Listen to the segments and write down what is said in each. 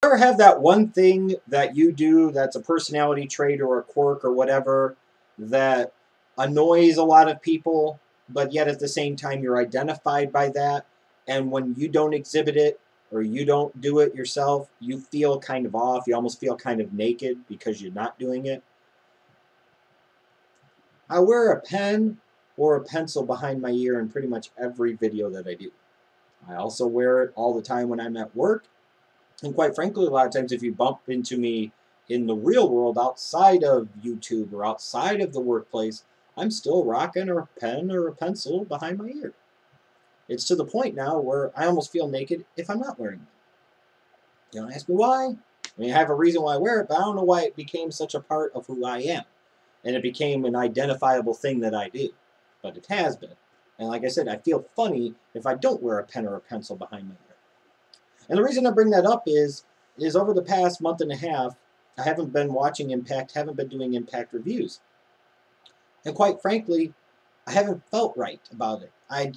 ever have that one thing that you do that's a personality trait or a quirk or whatever that annoys a lot of people, but yet at the same time you're identified by that, and when you don't exhibit it or you don't do it yourself, you feel kind of off, you almost feel kind of naked because you're not doing it? I wear a pen or a pencil behind my ear in pretty much every video that I do. I also wear it all the time when I'm at work. And quite frankly, a lot of times if you bump into me in the real world outside of YouTube or outside of the workplace, I'm still rocking a pen or a pencil behind my ear. It's to the point now where I almost feel naked if I'm not wearing it. Don't ask me why. I mean, I have a reason why I wear it, but I don't know why it became such a part of who I am. And it became an identifiable thing that I do. But it has been. And like I said, I feel funny if I don't wear a pen or a pencil behind my ear. And the reason I bring that up is over the past month and a half, I haven't been watching Impact, haven't been doing Impact reviews. And quite frankly, I haven't felt right about it. I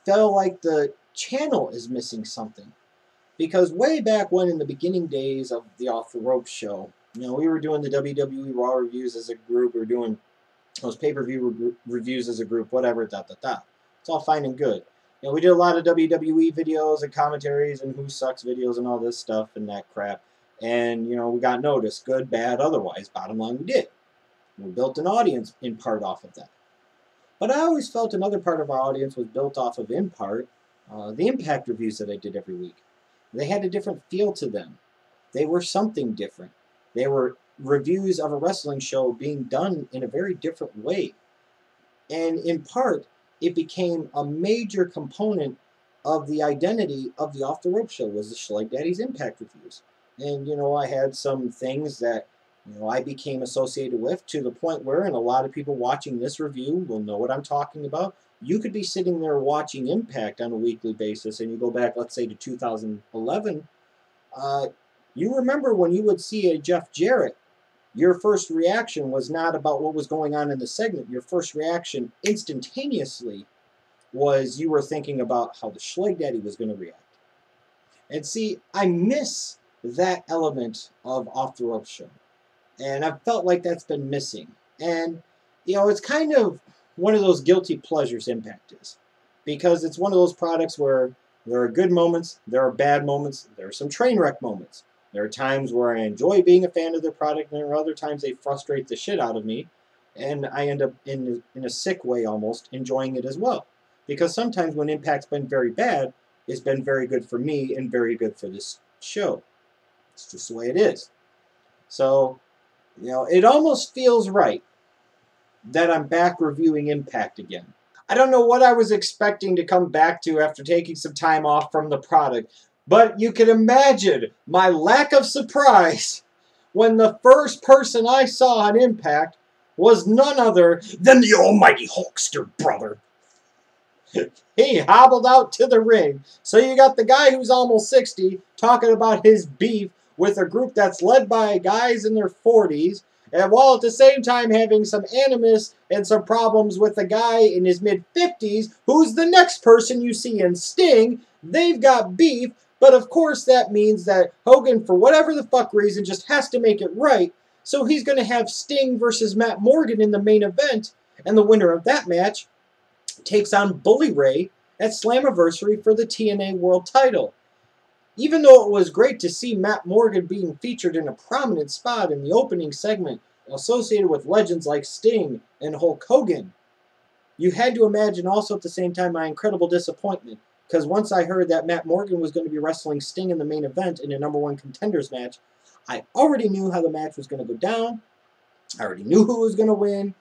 feel like the channel is missing something. Because way back when, in the beginning days of the Off the Ropes show, we were doing the WWE Raw reviews as a group, we were doing those pay-per-view reviews as a group, whatever, It's all fine and good. We did a lot of WWE videos and commentaries and Who Sucks videos and all this stuff and that crap. And, we got noticed, good, bad, otherwise. Bottom line, we did. We built an audience in part off of that. But I always felt another part of our audience was built off of, in part, the Impact reviews that I did every week. They had a different feel to them. They were something different. They were reviews of a wrestling show being done in a very different way. And in part, it became a major component of the identity of the Off the Rope show was the Schleg Daddy's Impact reviews. And, I had some things that, I became associated with to the point where, and a lot of people watching this review will know what I'm talking about, you could be sitting there watching Impact on a weekly basis and you go back, let's say, to 2011, you remember when you would see a Jeff Jarrett, your first reaction was not about what was going on in the segment. Your first reaction instantaneously was you were thinking about how the Schleg Daddy was going to react. And see, I miss that element of Off the Rope show. And I felt like that's been missing. And, it's kind of one of those guilty pleasures Impact is. Because it's one of those products where there are good moments, there are bad moments, there are some train wreck moments. There are times where I enjoy being a fan of their product, and there are other times they frustrate the shit out of me, and I end up, in a sick way almost, enjoying it as well. Because sometimes when Impact's been very bad, it's been very good for me and very good for this show. It's just the way it is. So, it almost feels right that I'm back reviewing Impact again. I don't know what I was expecting to come back to after taking some time off from the product, but you can imagine my lack of surprise when the first person I saw on Impact was none other than the almighty Hulkster brother. He hobbled out to the ring. So you got the guy who's almost 60 talking about his beef with a group that's led by guys in their 40s, and while at the same time having some animus and some problems with a guy in his mid-50s who's the next person you see in Sting. They've got beef, but of course that means that Hogan, for whatever the fuck reason, just has to make it right. So he's going to have Sting versus Matt Morgan in the main event, and the winner of that match takes on Bully Ray at Slammiversary for the TNA World title. Even though it was great to see Matt Morgan being featured in a prominent spot in the opening segment associated with legends like Sting and Hulk Hogan, you had to imagine also at the same time my incredible disappointment, because once I heard that Matt Morgan was going to be wrestling Sting in the main event in a #1 contenders match, I already knew how the match was going to go down. I already knew who was going to win.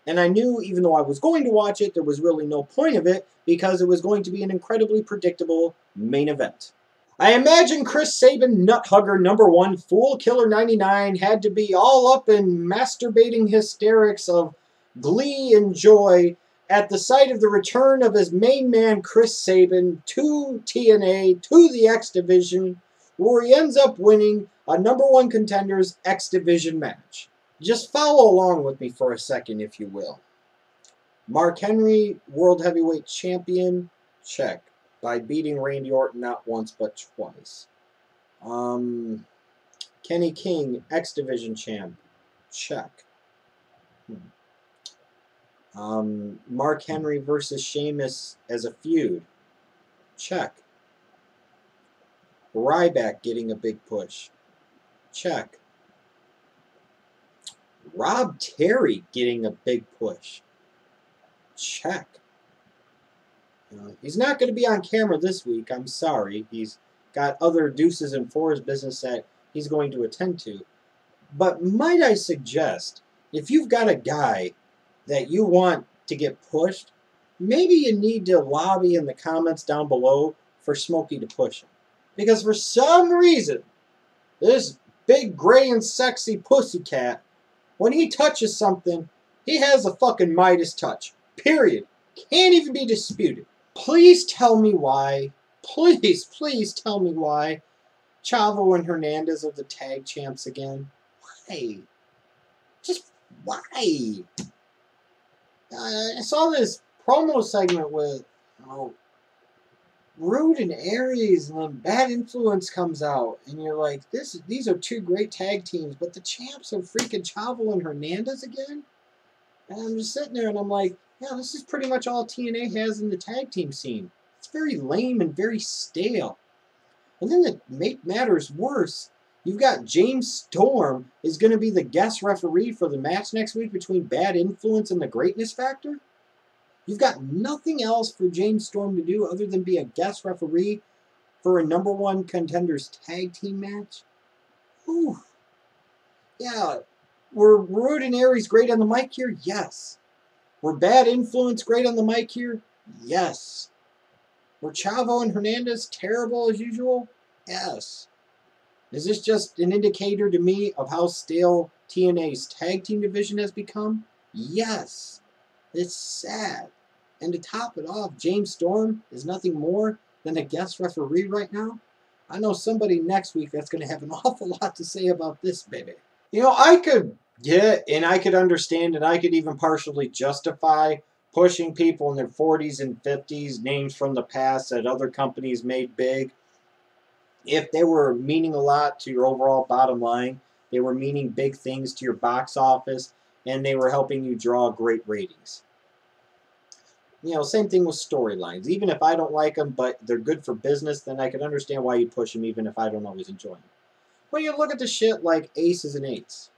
And I knew, even though I was going to watch it, there was really no point of it because it was going to be an incredibly predictable main event. I imagine Chris Sabin, Nuthugger #1, Fool Killer 99 had to be all up in masturbating hysterics of glee and joy at the sight of the return of his main man Chris Sabin to TNA, to the X Division, where he ends up winning a #1 contenders X Division match. Just follow along with me for a second, if you will. Mark Henry, World Heavyweight Champion, check. By beating Randy Orton not once but twice. Kenny King, X Division champ. Check. Mark Henry versus Sheamus as a feud. Check. Ryback getting a big push. Check. Rob Terry getting a big push. Check. He's not going to be on camera this week. I'm sorry. He's got other deuces and fours business that he's going to attend to. But might I suggest, if you've got a guy that you want to get pushed, maybe you need to lobby in the comments down below for Smokey to push him. Because for some reason, this big gray and sexy pussycat, when he touches something, he has a fucking Midas touch. Period. Can't even be disputed. Please tell me why. Please tell me why Chavo and Hernandez are the tag champs again. Why? Just why? I saw this promo segment with Rude and Aries, and then Bad Influence comes out, and you're like, these are two great tag teams, but the champs are freaking Chavo and Hernandez again? And I'm just sitting there, and I'm like, yeah, this is pretty much all TNA has in the tag team scene. It's very lame and very stale. And then to make matters worse, you've got James Storm is going to be the guest referee for the match next week between Bad Influence and the Greatness Factor. You've got nothing else for James Storm to do other than be a guest referee for a #1 contenders tag team match. Whew. Yeah, were Rude and Aries great on the mic here? Yes. Were Bad Influence great on the mic here? Yes. Were Chavo and Hernandez terrible as usual? Yes. Is this just an indicator to me of how stale TNA's tag team division has become? Yes. It's sad. And to top it off, James Storm is nothing more than a guest referee right now. I know somebody next week that's going to have an awful lot to say about this, baby. You know, I could get, and I could understand, and I could even partially justify pushing people in their 40s and 50s, names from the past that other companies made big, if they were meaning a lot to your overall bottom line, they were meaning big things to your box office, and they were helping you draw great ratings. You know, same thing with storylines. Even if I don't like them, but they're good for business, then I can understand why you push them even if I don't always enjoy them. Well, you look at the shit like Aces and Eights.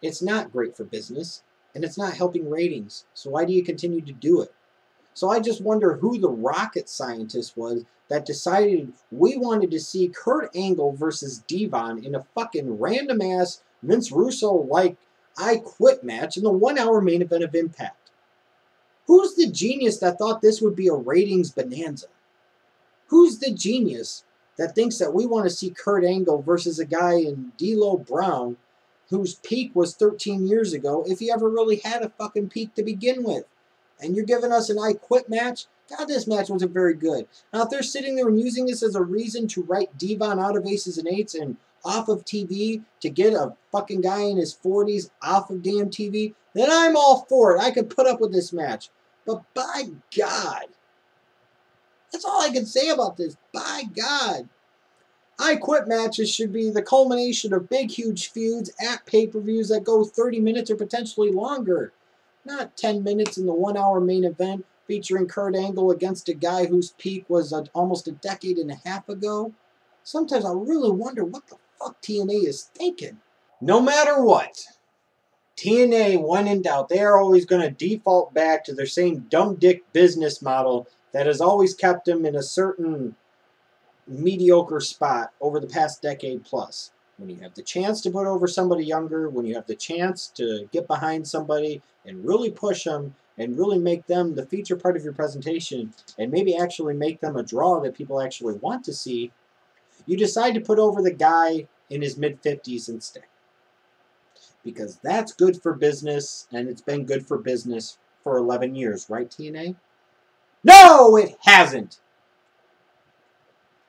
It's not great for business, and it's not helping ratings. So why do you continue to do it? So I just wonder who the rocket scientist was that decided we wanted to see Kurt Angle versus Devon in a fucking random-ass Vince Russo-like I Quit match in the 1-hour main event of Impact. Who's the genius that thought this would be a ratings bonanza? Who's the genius that thinks that we want to see Kurt Angle versus a guy in D'Lo Brown whose peak was 13 years ago, if he ever really had a fucking peak to begin with? And you're giving us an I Quit match? God, this match wasn't very good. Now, if they're sitting there and using this as a reason to write Devon out of Aces and Eights and off of TV to get a fucking guy in his 40s off of damn TV, then I'm all for it. I could put up with this match. But by God, that's all I can say about this. By God. I Quit matches should be the culmination of big, huge feuds at pay-per-views that go 30 minutes or potentially longer. Not 10 minutes in the 1-hour main event featuring Kurt Angle against a guy whose peak was almost a decade and a half ago. Sometimes I really wonder what the fuck TNA is thinking. No matter what, TNA, when in doubt, they are always going to default back to their same dumb dick business model that has always kept them in a certain mediocre spot over the past decade plus. When you have the chance to put over somebody younger, when you have the chance to get behind somebody and really push them and really make them the feature part of your presentation and maybe actually make them a draw that people actually want to see, you decide to put over the guy in his mid-50s instead. Because that's good for business, and it's been good for business for 11 years, right, TNA? No, it hasn't!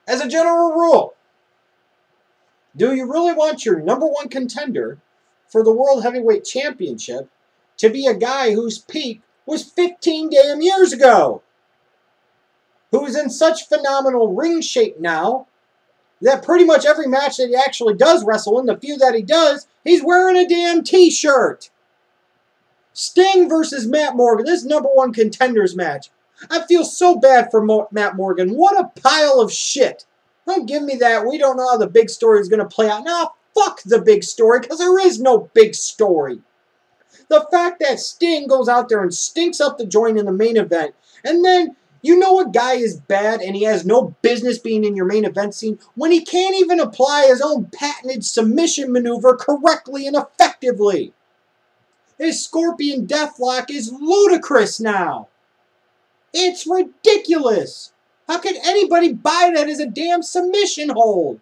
As a general rule, do you really want your #1 contender for the World Heavyweight Championship to be a guy whose peak was 15 damn years ago? Who is in such phenomenal ring shape now that pretty much every match that he actually does wrestle in, the few that he does, he's wearing a damn t-shirt. Sting versus Matt Morgan. This #1 contenders match. I feel so bad for Matt Morgan. What a pile of shit. Don't give me that. We don't know how the big story is going to play out. Nah, fuck the big story, because there is no big story. The fact that Sting goes out there and stinks up the joint in the main event, and then you know a guy is bad and he has no business being in your main event scene when he can't even apply his own patented submission maneuver correctly and effectively. His Scorpion Deathlock is ludicrous now. It's ridiculous. How could anybody buy that as a damn submission hold?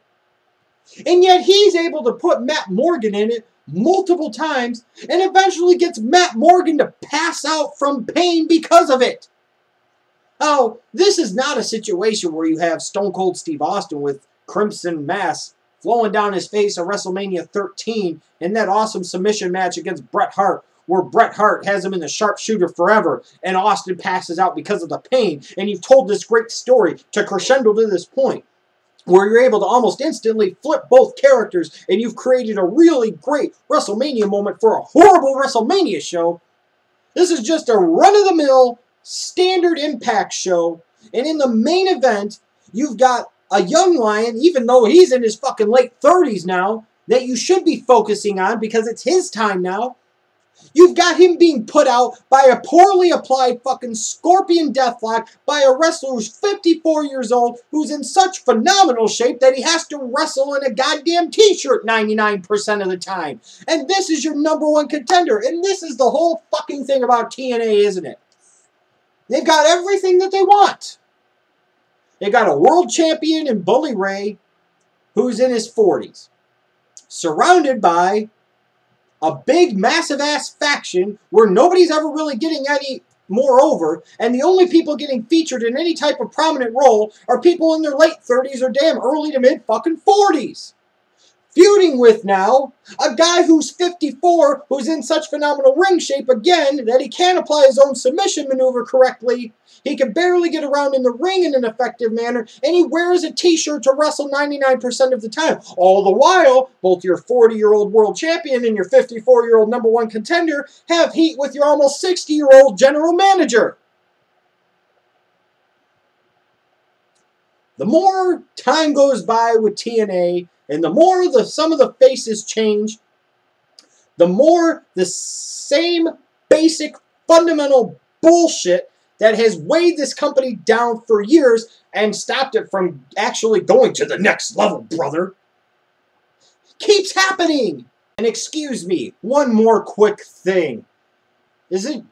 And yet he's able to put Matt Morgan in it multiple times and eventually gets Matt Morgan to pass out from pain because of it. Oh, this is not a situation where you have Stone Cold Steve Austin with crimson mass flowing down his face at WrestleMania 13 in that awesome submission match against Bret Hart, where Bret Hart has him in the sharpshooter forever and Austin passes out because of the pain. And you've told this great story to crescendo to this point where you're able to almost instantly flip both characters and you've created a really great WrestleMania moment for a horrible WrestleMania show. This is just a run-of-the-mill standard Impact show, and in the main event, you've got a young lion, even though he's in his fucking late 30s now, that you should be focusing on because it's his time now. You've got him being put out by a poorly applied fucking Scorpion Deathlock by a wrestler who's 54 years old, who's in such phenomenal shape that he has to wrestle in a goddamn t-shirt 99% of the time. And this is your #1 contender. And this is the whole fucking thing about TNA, isn't it? They've got everything that they want. They got a world champion in Bully Ray, who's in his 40s, surrounded by a big, massive-ass faction where nobody's ever really getting any more over, and the only people getting featured in any type of prominent role are people in their late 30s or damn early to mid-fucking 40s. Feuding with now a guy who's 54, who's in such phenomenal ring shape again that he can't apply his own submission maneuver correctly. He can barely get around in the ring in an effective manner, and he wears a t-shirt to wrestle 99% of the time. All the while, both your 40-year-old world champion and your 54-year-old #1 contender have heat with your almost 60-year-old general manager. The more time goes by with TNA, and the more some of the faces change, the more the same basic fundamental bullshit that has weighed this company down for years and stopped it from actually going to the next level, brother, keeps happening. And excuse me, one more quick thing. Is it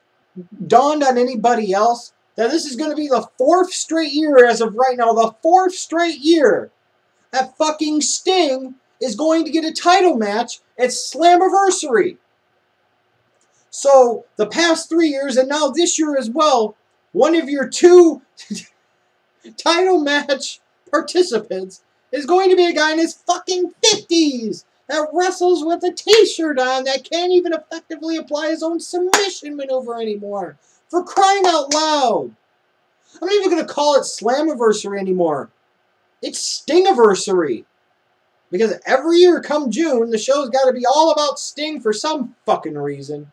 dawned on anybody else that this is going to be the 4th straight year as of right now, the 4th straight year that fucking Sting is going to get a title match at Slammiversary? So, the past 3 years, and now this year as well, one of your 2 title match participants is going to be a guy in his fucking 50s that wrestles with a t-shirt on that can't even effectively apply his own submission maneuver anymore. For crying out loud. I'm not even going to call it Slammiversary anymore. It's Stingiversary. Because every year come June, the show's got to be all about Sting for some fucking reason.